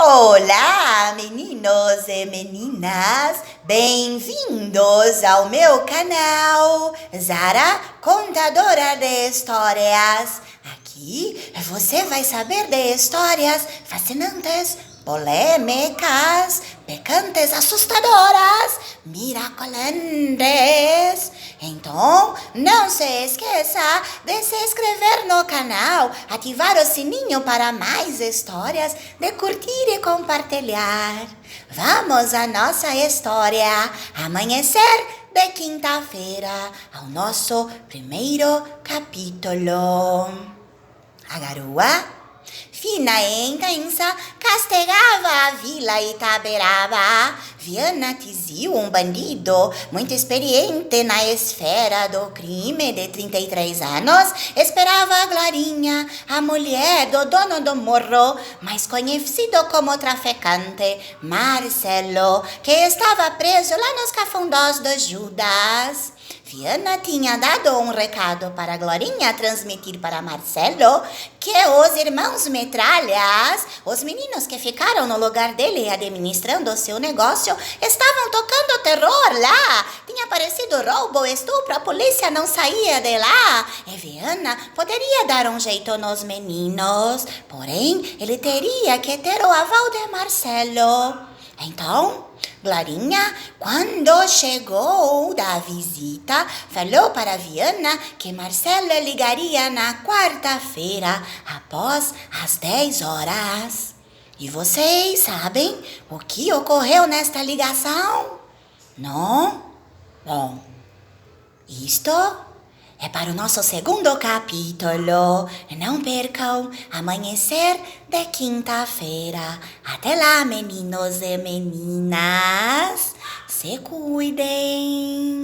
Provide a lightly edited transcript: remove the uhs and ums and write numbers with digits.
Olá, meninos e meninas, bem-vindos ao meu canal Zara, contadora de histórias. Aqui você vai saber de histórias fascinantes, polêmicas, picantes, assustadoras, miracolantes. Então, não se esqueça de se inscrever no canal, ativar o sininho para mais histórias, de curtir e compartilhar. Vamos à nossa história, Amanhecer de Quinta-feira, ao nosso primeiro capítulo. A garoa, fina e intensa, castigava a vila Itaberaba. Viana Tizil, um bandido muito experiente na esfera do crime, de 33 anos, esperava a Glorinha, a mulher do dono do morro, mais conhecido como traficante Marcelo, que estava preso lá nos cafundós do Judas. Viana tinha dado um recado para Glorinha transmitir para Marcelo que os irmãos Metralhas, os meninos que ficaram no lugar dele administrando o seu negócio, estavam tocando terror lá. Tinha aparecido roubo, estupro, a polícia não saía de lá. E Viana poderia dar um jeito nos meninos, porém ele teria que ter o aval de Marcelo. Então, Glorinha, quando chegou da visita, falou para Viana que Marcelo ligaria na quarta-feira, após as 10 horas. E vocês sabem o que ocorreu nesta ligação? Não? Bom, isto é para o nosso segundo capítulo. Não percam, Amanhecer de Quinta-feira. Até lá, meninos e meninas. Se cuidem.